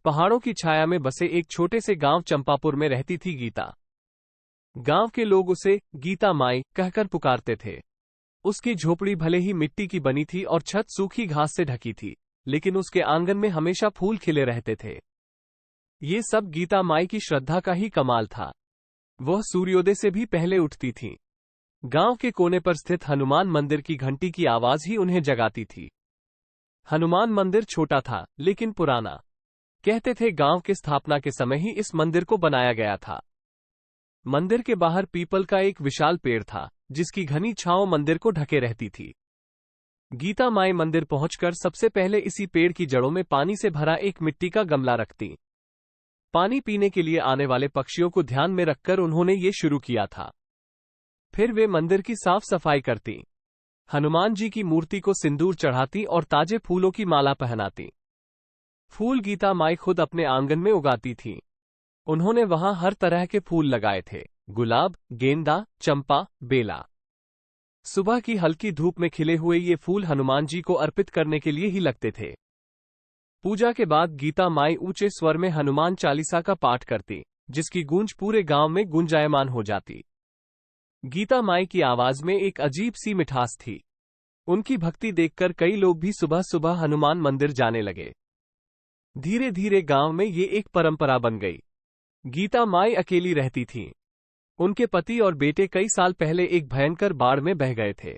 पहाड़ों की छाया में बसे एक छोटे से गांव चंपापुर में रहती थी गीता। गांव के लोग उसे गीता माई कहकर पुकारते थे। उसकी झोपड़ी भले ही मिट्टी की बनी थी और छत सूखी घास से ढकी थी, लेकिन उसके आंगन में हमेशा फूल खिले रहते थे। ये सब गीता माई की श्रद्धा का ही कमाल था। वह सूर्योदय से भी पहले उठती थीं। गांव के कोने पर स्थित हनुमान मंदिर की घंटी की आवाज ही उन्हें जगाती थी। हनुमान मंदिर छोटा था, लेकिन पुराना। कहते थे गांव के स्थापना के समय ही इस मंदिर को बनाया गया था। मंदिर के बाहर पीपल का एक विशाल पेड़ था, जिसकी घनी छांव मंदिर को ढके रहती थी। गीता माई मंदिर पहुंचकर सबसे पहले इसी पेड़ की जड़ों में पानी से भरा एक मिट्टी का गमला रखती। पानी पीने के लिए आने वाले पक्षियों को ध्यान में रखकर उन्होंने ये शुरू किया था। फिर वे मंदिर की साफ सफाई करती, हनुमान जी की मूर्ति को सिंदूर चढ़ाती और ताजे फूलों की माला पहनाती। फूल गीता माई खुद अपने आंगन में उगाती थीं। उन्होंने वहां हर तरह के फूल लगाए थे, गुलाब, गेंदा, चंपा, बेला। सुबह की हल्की धूप में खिले हुए ये फूल हनुमान जी को अर्पित करने के लिए ही लगते थे। पूजा के बाद गीता माई ऊंचे स्वर में हनुमान चालीसा का पाठ करती, जिसकी गूंज पूरे गांव में गुंजायमान हो जाती। गीता माई की आवाज में एक अजीब सी मिठास थी। उनकी भक्ति देखकर कई लोग भी सुबह सुबह हनुमान मंदिर जाने लगे। धीरे धीरे गांव में ये एक परंपरा बन गई। गीता माई अकेली रहती थीं। उनके पति और बेटे कई साल पहले एक भयंकर बाढ़ में बह गए थे।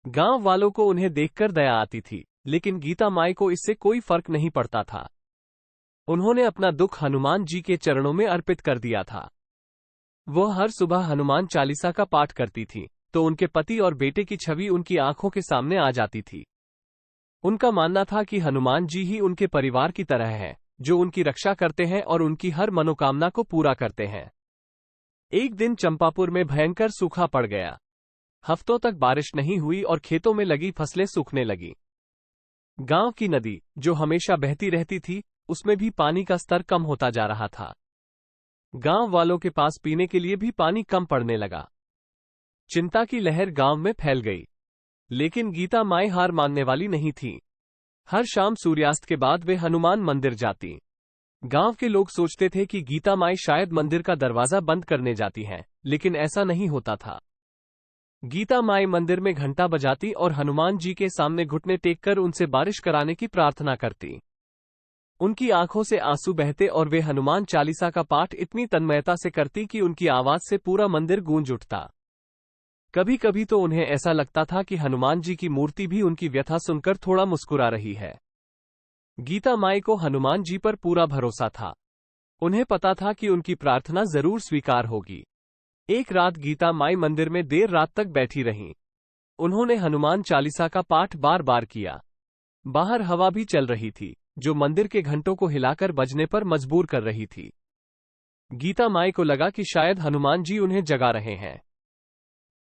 गांव वालों को उन्हें देखकर दया आती थी, लेकिन गीता माई को इससे कोई फर्क नहीं पड़ता था। उन्होंने अपना दुख हनुमान जी के चरणों में अर्पित कर दिया था। वह हर सुबह हनुमान चालीसा का पाठ करती थी, तो उनके पति और बेटे की छवि उनकी आंखों के सामने आ जाती थी। उनका मानना था कि हनुमान जी ही उनके परिवार की तरह हैं, जो उनकी रक्षा करते हैं और उनकी हर मनोकामना को पूरा करते हैं। एक दिन चंपापुर में भयंकर सूखा पड़ गया। हफ्तों तक बारिश नहीं हुई और खेतों में लगी फसलें सूखने लगी। गांव की नदी, जो हमेशा बहती रहती थी, उसमें भी पानी का स्तर कम होता जा रहा था। गांव वालों के पास पीने के लिए भी पानी कम पड़ने लगा। चिंता की लहर गांव में फैल गई, लेकिन गीता माई हार मानने वाली नहीं थी। हर शाम सूर्यास्त के बाद वे हनुमान मंदिर जाती। गांव के लोग सोचते थे कि गीता माई शायद मंदिर का दरवाजा बंद करने जाती हैं, लेकिन ऐसा नहीं होता था। गीता माई मंदिर में घंटा बजाती और हनुमान जी के सामने घुटने टेककर उनसे बारिश कराने की प्रार्थना करती। उनकी आंखों से आंसू बहते और वे हनुमान चालीसा का पाठ इतनी तन्मयता से करती कि उनकी आवाज से पूरा मंदिर गूंज उठता। कभी कभी तो उन्हें ऐसा लगता था कि हनुमान जी की मूर्ति भी उनकी व्यथा सुनकर थोड़ा मुस्कुरा रही है। गीता माई को हनुमान जी पर पूरा भरोसा था। उन्हें पता था कि उनकी प्रार्थना जरूर स्वीकार होगी। एक रात गीता माई मंदिर में देर रात तक बैठी रहीं। उन्होंने हनुमान चालीसा का पाठ बार बार किया। बाहर हवा भी चल रही थी, जो मंदिर के घंटों को हिलाकर बजने पर मजबूर कर रही थी। गीता माई को लगा कि शायद हनुमान जी उन्हें जगा रहे हैं।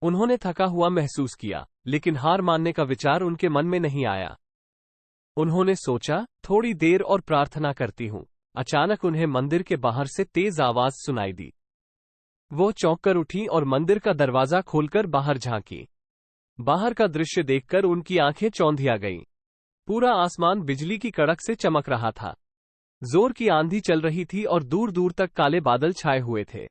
उन्होंने थका हुआ महसूस किया, लेकिन हार मानने का विचार उनके मन में नहीं आया। उन्होंने सोचा, थोड़ी देर और प्रार्थना करती हूं। अचानक उन्हें मंदिर के बाहर से तेज आवाज सुनाई दी। वो चौंक कर उठी और मंदिर का दरवाजा खोलकर बाहर झांकी। बाहर का दृश्य देखकर उनकी आंखें चौंधिया गईं। पूरा आसमान बिजली की कड़क से चमक रहा था। जोर की आंधी चल रही थी और दूर दूर तक काले बादल छाए हुए थे।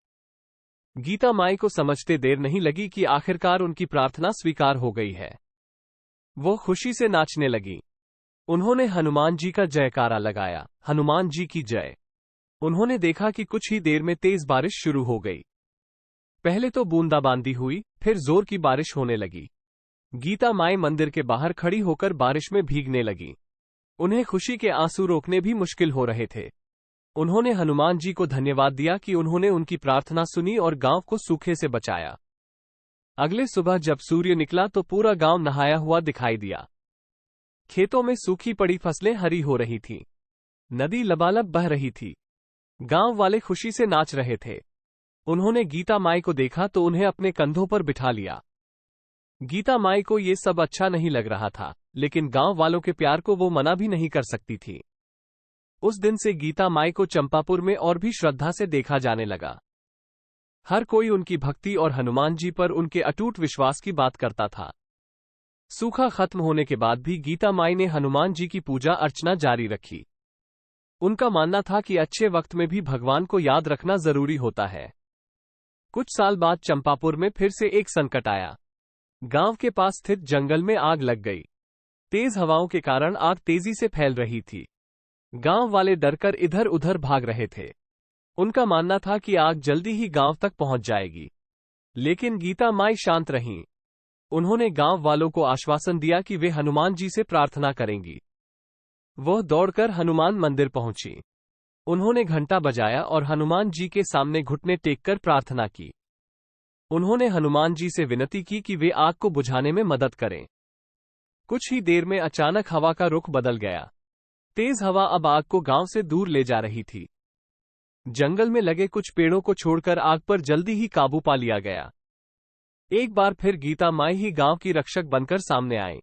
गीता माई को समझते देर नहीं लगी कि आखिरकार उनकी प्रार्थना स्वीकार हो गई है। वो खुशी से नाचने लगी। उन्होंने हनुमान जी का जयकारा लगाया, हनुमान जी की जय। उन्होंने देखा कि कुछ ही देर में तेज बारिश शुरू हो गई। पहले तो बूंदाबांदी हुई, फिर जोर की बारिश होने लगी। गीता माई मंदिर के बाहर खड़ी होकर बारिश में भीगने लगी। उन्हें खुशी के आंसू रोकने भी मुश्किल हो रहे थे। उन्होंने हनुमान जी को धन्यवाद दिया कि उन्होंने उनकी प्रार्थना सुनी और गांव को सूखे से बचाया। अगले सुबह जब सूर्य निकला तो पूरा गांव नहाया हुआ दिखाई दिया। खेतों में सूखी पड़ी फसलें हरी हो रही थीं। नदी लबालब बह रही थी। गांव वाले खुशी से नाच रहे थे। उन्होंने गीता माई को देखा तो उन्हें अपने कंधों पर बिठा लिया। गीता माई को ये सब अच्छा नहीं लग रहा था, लेकिन गांव वालों के प्यार को वो मना भी नहीं कर सकती थी। उस दिन से गीता माई को चंपापुर में और भी श्रद्धा से देखा जाने लगा। हर कोई उनकी भक्ति और हनुमान जी पर उनके अटूट विश्वास की बात करता था। सूखा खत्म होने के बाद भी गीता माई ने हनुमान जी की पूजा अर्चना जारी रखी। उनका मानना था कि अच्छे वक्त में भी भगवान को याद रखना जरूरी होता है। कुछ साल बाद चंपापुर में फिर से एक संकट आया। गांव के पास स्थित जंगल में आग लग गई। तेज हवाओं के कारण आग तेजी से फैल रही थी। गांव वाले डरकर इधर उधर भाग रहे थे। उनका मानना था कि आग जल्दी ही गांव तक पहुंच जाएगी। लेकिन गीता माई शांत रहीं। उन्होंने गांव वालों को आश्वासन दिया कि वे हनुमान जी से प्रार्थना करेंगी। वह दौड़कर हनुमान मंदिर पहुंची। उन्होंने घंटा बजाया और हनुमान जी के सामने घुटने टेककर प्रार्थना की। उन्होंने हनुमान जी से विनती की कि वे आग को बुझाने में मदद करें। कुछ ही देर में अचानक हवा का रुख बदल गया। तेज हवा अब आग को गांव से दूर ले जा रही थी। जंगल में लगे कुछ पेड़ों को छोड़कर आग पर जल्दी ही काबू पा लिया गया। एक बार फिर गीता माई ही गांव की रक्षक बनकर सामने आए।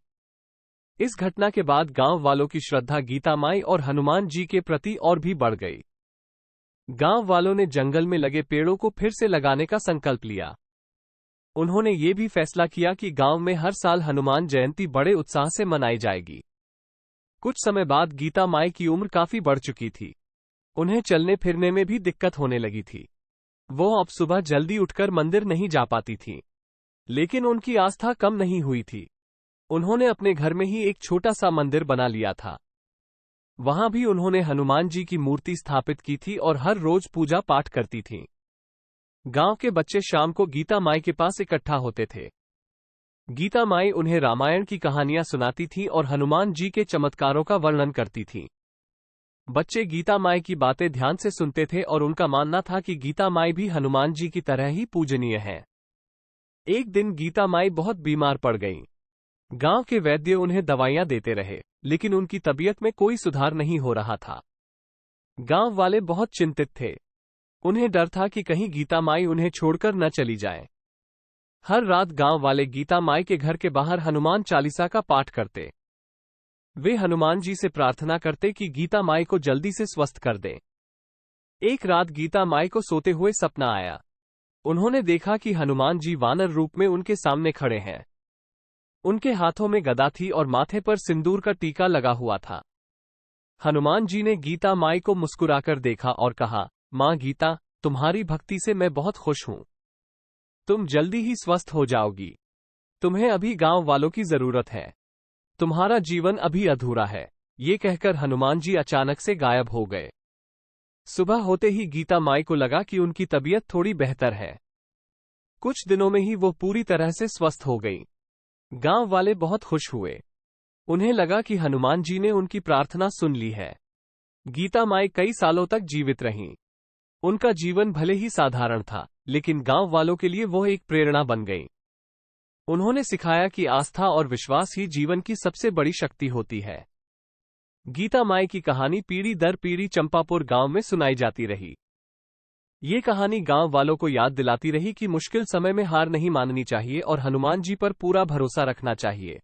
इस घटना के बाद गांव वालों की श्रद्धा गीता माई और हनुमान जी के प्रति और भी बढ़ गई। गांव वालों ने जंगल में लगे पेड़ों को फिर से लगाने का संकल्प लिया। उन्होंने ये भी फैसला किया कि गांव में हर साल हनुमान जयंती बड़े उत्साह से मनाई जाएगी। कुछ समय बाद गीता माई की उम्र काफी बढ़ चुकी थी। उन्हें चलने फिरने में भी दिक्कत होने लगी थी। वो अब सुबह जल्दी उठकर मंदिर नहीं जा पाती थीं। लेकिन उनकी आस्था कम नहीं हुई थी। उन्होंने अपने घर में ही एक छोटा सा मंदिर बना लिया था। वहां भी उन्होंने हनुमान जी की मूर्ति स्थापित की थी और हर रोज पूजा पाठ करती थीं। गांव के बच्चे शाम को गीता माई के पास इकट्ठा होते थे। गीता माई उन्हें रामायण की कहानियां सुनाती थीं और हनुमान जी के चमत्कारों का वर्णन करती थीं। बच्चे गीता माई की बातें ध्यान से सुनते थे और उनका मानना था कि गीता माई भी हनुमान जी की तरह ही पूजनीय है। एक दिन गीता माई बहुत बीमार पड़ गईं। गांव के वैद्य उन्हें दवाइयां देते रहे, लेकिन उनकी तबीयत में कोई सुधार नहीं हो रहा था। गांव वाले बहुत चिंतित थे। उन्हें डर था कि कहीं गीता माई उन्हें छोड़कर न चली जाए। हर रात गांव वाले गीता माई के घर के बाहर हनुमान चालीसा का पाठ करते। वे हनुमान जी से प्रार्थना करते कि गीता माई को जल्दी से स्वस्थ कर दें। एक रात गीता माई को सोते हुए सपना आया। उन्होंने देखा कि हनुमान जी वानर रूप में उनके सामने खड़े हैं। उनके हाथों में गदा थी और माथे पर सिंदूर का टीका लगा हुआ था। हनुमान जी ने गीता माई को मुस्कुराकर देखा और कहा, मां गीता, तुम्हारी भक्ति से मैं बहुत खुश हूं। तुम जल्दी ही स्वस्थ हो जाओगी। तुम्हें अभी गांव वालों की जरूरत है। तुम्हारा जीवन अभी अधूरा है। ये कहकर हनुमान जी अचानक से गायब हो गए। सुबह होते ही गीता माई को लगा कि उनकी तबीयत थोड़ी बेहतर है। कुछ दिनों में ही वो पूरी तरह से स्वस्थ हो गई। गांव वाले बहुत खुश हुए। उन्हें लगा कि हनुमान जी ने उनकी प्रार्थना सुन ली है। गीता माई कई सालों तक जीवित रहीं। उनका जीवन भले ही साधारण था, लेकिन गांव वालों के लिए वो एक प्रेरणा बन गई। उन्होंने सिखाया कि आस्था और विश्वास ही जीवन की सबसे बड़ी शक्ति होती है। गीता माई की कहानी पीढ़ी दर पीढ़ी चंपापुर गांव में सुनाई जाती रही। ये कहानी गांव वालों को याद दिलाती रही कि मुश्किल समय में हार नहीं माननी चाहिए और हनुमान जी पर पूरा भरोसा रखना चाहिए।